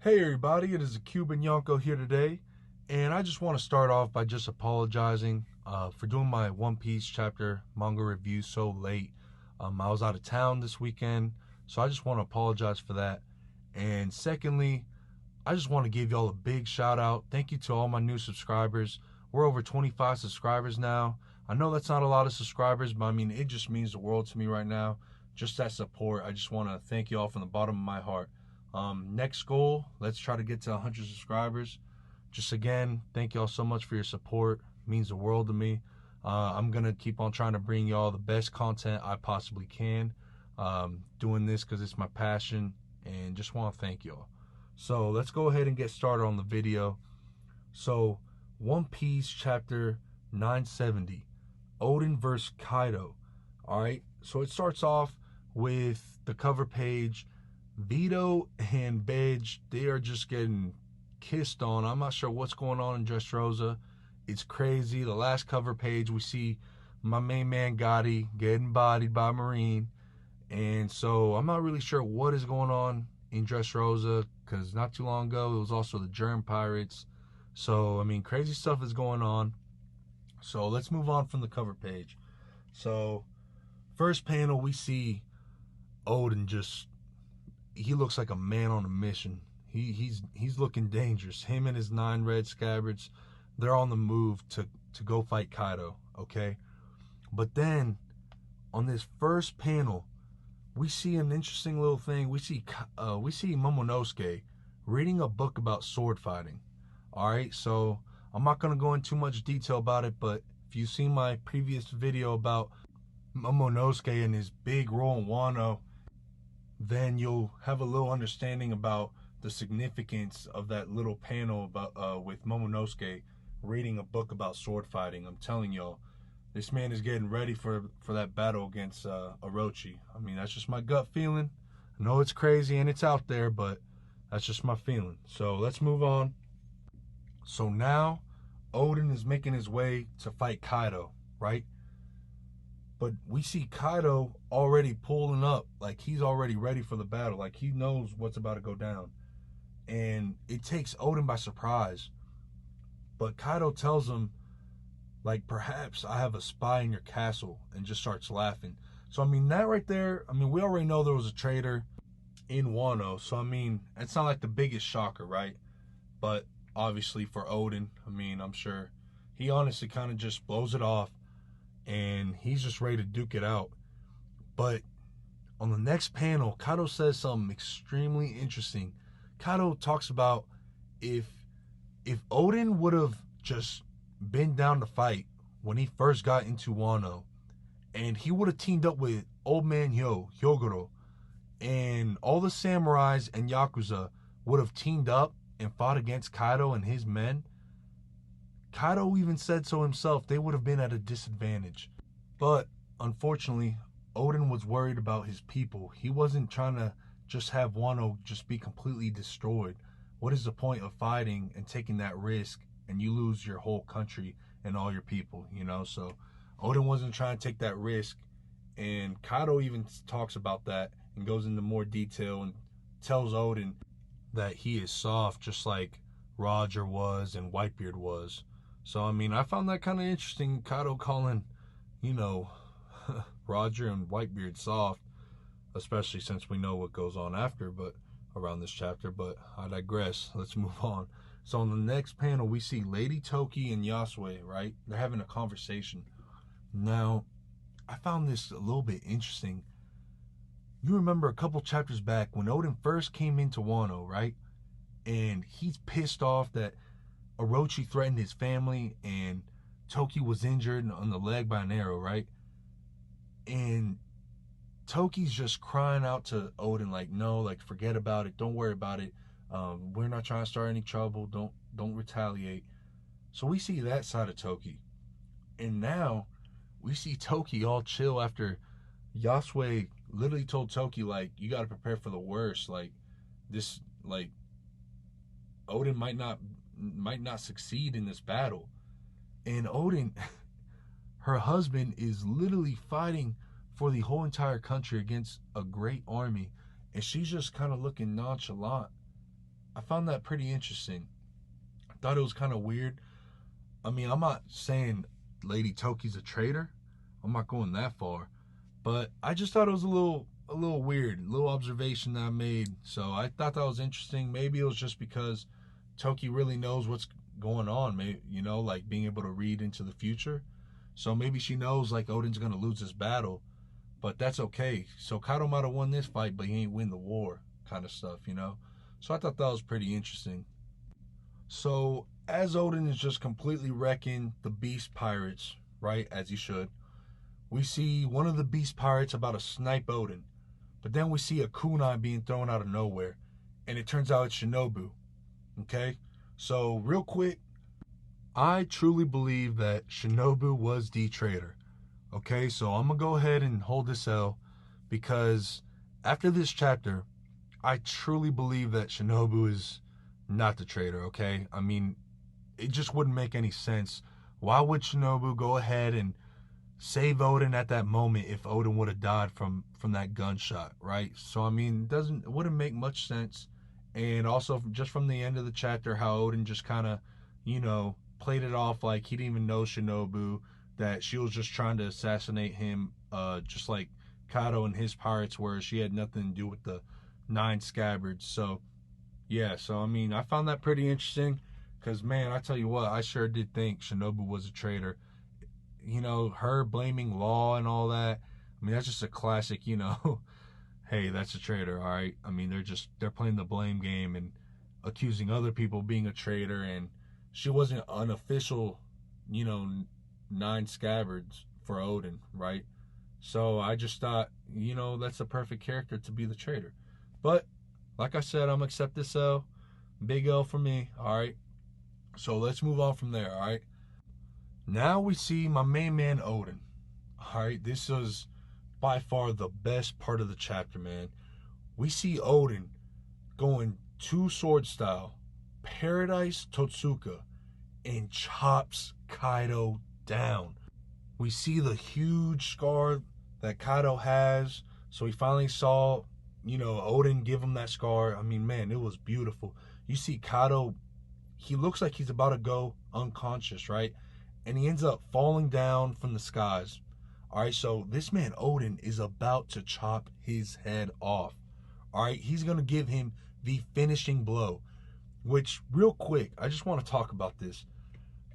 Hey everybody, it is a Cuban Yonko here today, and I just want to start off by just apologizing for doing my One Piece chapter manga review so late. I was out of town this weekend, so I just want to apologize for that. And secondly, I just want to give y'all a big shout out. Thank you to all my new subscribers. We're over 25 subscribers now. I know that's not a lot of subscribers, but I mean, it just means the world to me right now. Just that support. I just want to thank you all from the bottom of my heart. Next goal, let's try to get to 100 subscribers. Just again, thank y'all so much for your support. It means the world to me. I'm going to keep on trying to bring y'all the best content I possibly can. Doing this because it's my passion and just want to thank y'all. So let's go ahead and get started on the video. So One Piece chapter 970, Oden versus Kaido. Alright, so it starts off with the cover page. Vito and Bedge, they are just getting kissed on. I'm not sure what's going on in Dressrosa. It's crazy. The last cover page, we see my main man Gotti getting bodied by Marine. And so I'm not really sure what is going on in Dressrosa, because not too long ago, it was also the Germ Pirates. So, I mean, crazy stuff is going on. So let's move on from the cover page. So, first panel, we see Oden just... he looks like a man on a mission. He's looking dangerous. Him and his 9 red scabbards, they're on the move to go fight Kaido, okay? But then, on this first panel, we see an interesting little thing. We see Momonosuke reading a book about sword fighting. Alright, so I'm not going to go into too much detail about it, but if you've seen my previous video about Momonosuke and his big role in Wano, then you'll have a little understanding about the significance of that little panel about with Momonosuke reading a book about sword fighting. I'm telling y'all, this man is getting ready for that battle against Orochi. I mean, that's just my gut feeling. I know it's crazy and it's out there, but that's just my feeling. So let's move on. So now Oden is making his way to fight Kaido, right? But we see Kaido already pulling up, like he's already ready for the battle, like he knows what's about to go down. And it takes Oden by surprise. But Kaido tells him, like, perhaps I have a spy in your castle, and just starts laughing. So, I mean, that right there, I mean, we already know there was a traitor in Wano. So, I mean, it's not like the biggest shocker, right? But obviously for Oden, I mean, I'm sure he honestly kind of just blows it off. And he's just ready to duke it out. But on the next panel, Kaido says something extremely interesting. Kaido talks about if Oden would have just been down to fight when he first got into Wano, and he would have teamed up with Old Man Hyogoro, and all the samurais and Yakuza would have teamed up and fought against Kaido and his men, Kaido even said so himself, they would have been at a disadvantage. But, unfortunately, Oden was worried about his people. He wasn't trying to just have Wano just be completely destroyed. What is the point of fighting and taking that risk and you lose your whole country and all your people, you know? So, Oden wasn't trying to take that risk. And Kaido even talks about that and goes into more detail and tells Oden that he is soft just like Roger was and Whitebeard was. So, I mean, I found that kind of interesting, Kaido calling, you know, Roger and Whitebeard soft, especially since we know what goes on after, but around this chapter, but I digress. Let's move on. So, on the next panel, we see Lady Toki and Yasue, right? They're having a conversation. Now, I found this a little bit interesting. You remember a couple chapters back when Oden first came into Wano, right? And he's pissed off that Orochi threatened his family and Toki was injured on the leg by an arrow, right? And Toki's just crying out to Oden like, no, like, forget about it, don't worry about it, we're not trying to start any trouble, don't retaliate. So we see that side of Toki. And now we see Toki all chill after Yasue literally told Toki, like, you gotta prepare for the worst, like, this, like, Oden might not succeed in this battle. And Oden, her husband, is literally fighting for the whole entire country against a great army, and she's just kind of looking nonchalant. I found that pretty interesting. I thought it was kind of weird. I mean, I'm not saying Lady Toki's a traitor. I'm not going that far. But I just thought it was a little weird, a little observation that I made. So I thought that was interesting. Maybe it was just because Toki really knows what's going on, maybe, like being able to read into the future. So maybe she knows like Oden's gonna lose this battle, but that's okay. So Kaido might have won this fight, but he ain't win the war, kind of stuff. So I thought that was pretty interesting. So as Oden is just completely wrecking the beast pirates, right, as he should, we see one of the beast pirates about to snipe Oden. But then we see a kunai being thrown out of nowhere. And it turns out it's Shinobu. Okay? So real quick, I truly believe that Shinobu was the traitor. Okay? So I'm going to go ahead and hold this L. Because after this chapter, I truly believe that Shinobu is not the traitor. Okay? I mean, it just wouldn't make any sense. Why would Shinobu go ahead and save Oden at that moment if Oden would have died from that gunshot, right? So I mean, it wouldn't make much sense. And also just from the end of the chapter, how Oden just kind of, played it off like he didn't even know Shinobu, that she was just trying to assassinate him, just like Kaido and his pirates were. She had nothing to do with the 9 scabbards. So yeah, so I mean, I found that pretty interesting because, man, I tell you what, I sure did think Shinobu was a traitor. Her blaming Law and all that. I mean, that's just a classic, hey, that's a traitor, all right? I mean, they're playing the blame game and accusing other people of being a traitor, and she wasn't an official, 9 scabbards for Oden, right? So I just thought, that's a perfect character to be the traitor. But, like I said, I'm going to accept this L. Big L for me, all right? So let's move on from there, all right? Now we see my main man, Oden. Alright, this was by far the best part of the chapter, man. We see Oden going 2 sword style, Paradise Totsuka, and chops Kaido down. We see the huge scar that Kaido has. So he finally saw, Oden give him that scar. I mean, man, it was beautiful. You see Kaido, he looks like he's about to go unconscious, right? And he ends up falling down from the skies. Alright, so this man Oden is about to chop his head off. Alright, he's going to give him the finishing blow. Which, real quick, I just want to talk about this.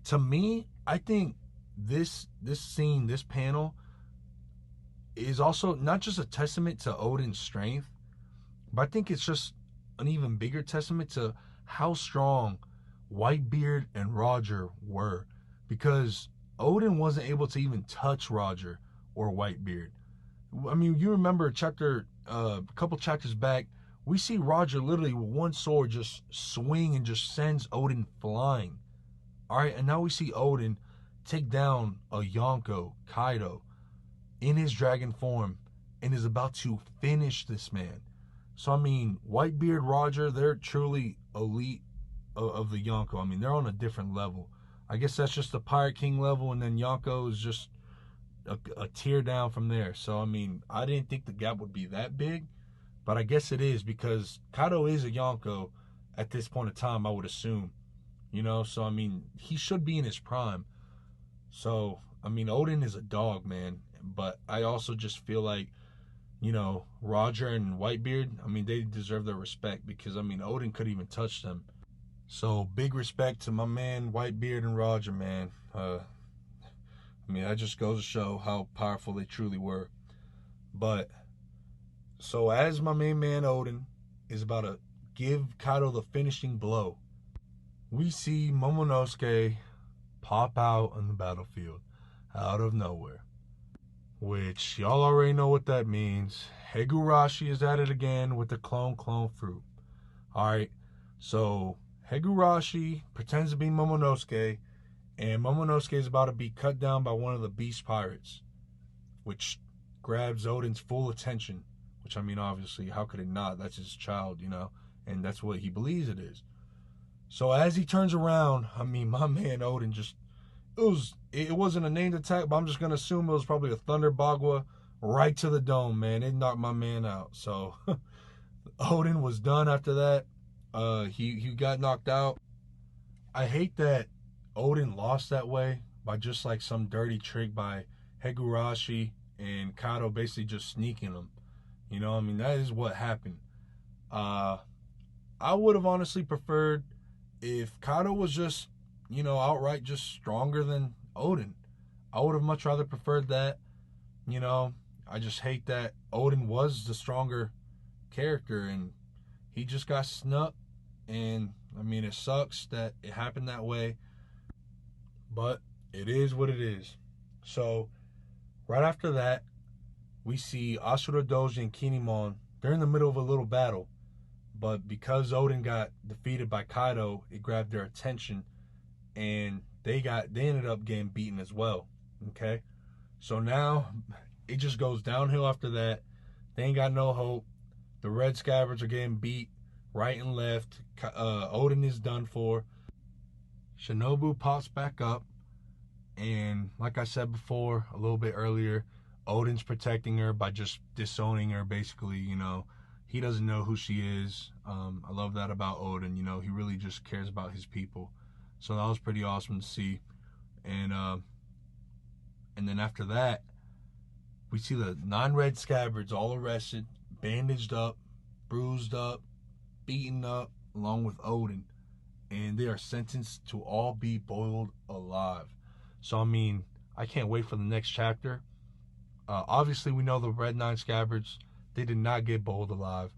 To me, I think this scene, this panel, is also not just a testament to Oden's strength, but I think it's just an even bigger testament to how strong Whitebeard and Roger were. Because Oden wasn't able to even touch Roger or Whitebeard. I mean, you remember a couple chapters back, we see Roger literally with one sword just swing and just sends Oden flying. Alright, and now we see Oden take down a Yonko, Kaido, in his dragon form, and is about to finish this man. So, I mean, Whitebeard, Roger, they're truly elite of the Yonko. I mean, they're on a different level. I guess that's just the Pirate King level, and then Yonko is just a tier down from there. So, I mean, I didn't think the gap would be that big, but I guess it is because Kaido is a Yonko at this point in time, I would assume. So, I mean, he should be in his prime. So, I mean, Oden is a dog, man. But I also just feel like, Roger and Whitebeard, I mean, they deserve their respect because, I mean, Oden could even touch them. So, big respect to my man, Whitebeard and Roger, man. I mean, that just goes to show how powerful they truly were. But, so as my main man, Oden, is about to give Kaido the finishing blow, we see Momonosuke pop out on the battlefield, out of nowhere. Which, y'all already know what that means. Higurashi is at it again with the clone fruit. Alright, so Higurashi pretends to be Momonosuke, and Momonosuke is about to be cut down by one of the beast pirates, which grabs Oden's full attention. Which, I mean, obviously, how could it not? That's his child, and that's what he believes it is. So as he turns around, I mean, my man Oden just, it wasn't a named attack, but I'm just going to assume it was probably a Thunder Bagua right to the dome, man. It knocked my man out. So Oden was done after that. He got knocked out. I hate that Oden lost that way by just like some dirty trick by Higurashi and Kaido basically just sneaking him. You know, I mean, that is what happened. Uh, I would have honestly preferred if Kaido was just, you know, outright just stronger than Oden. I would have much rather preferred that. You know, I just hate that Oden was the stronger character and he just got snuck. And I mean, it sucks that it happened that way, but it is what it is. So, right after that, we see Asura Doji and Kinemon. They're in the middle of a little battle, but because Oden got defeated by Kaido, it grabbed their attention, and they ended up getting beaten as well. Okay, so now it just goes downhill after that. They ain't got no hope. The red scabbards are getting beat right and left. Oden is done for. Shinobu pops back up, and like I said before, a little bit earlier, Oden's protecting her by just disowning her, basically. You know, he doesn't know who she is. I love that about Oden. You know, he really just cares about his people. So that was pretty awesome to see. And then after that, we see the 9 red scabbards all arrested, bandaged up, bruised up, beaten up, along with Oden. And they are sentenced to all be boiled alive. So, I mean, I can't wait for the next chapter. Obviously, we know the red 9 scabbards, they did not get boiled alive.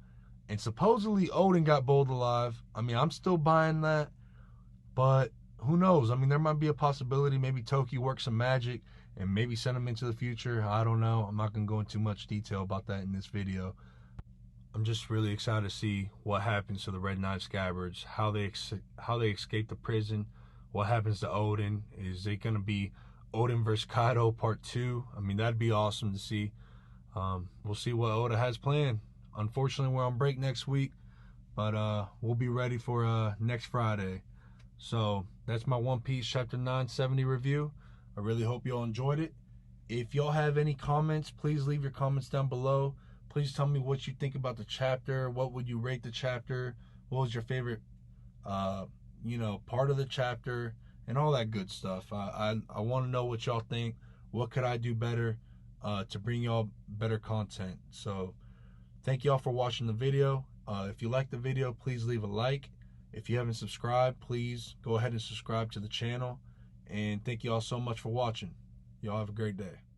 And supposedly, Oden got boiled alive. I mean, I'm still buying that. But who knows? I mean, there might be a possibility. Maybe Toki works some magic and maybe send him into the future. I don't know. I'm not going to go into much detail about that in this video. I'm just really excited to see what happens to the red 9 scabbards, how they escape the prison, what happens to Oden. Is it going to be Oden versus Kaido part 2? I mean, that'd be awesome to see. We'll see what Oda has planned. Unfortunately, we're on break next week, but we'll be ready for next Friday. So that's my One Piece chapter 970 review. I really hope y'all enjoyed it. If y'all have any comments, please leave your comments down below. Please tell me what you think about the chapter. What would you rate the chapter? What was your favorite, part of the chapter? And all that good stuff. I want to know what y'all think. What could I do better to bring y'all better content? So thank y'all for watching the video. If you like the video, please leave a like. If you haven't subscribed, please go ahead and subscribe to the channel. And thank y'all so much for watching. Y'all have a great day.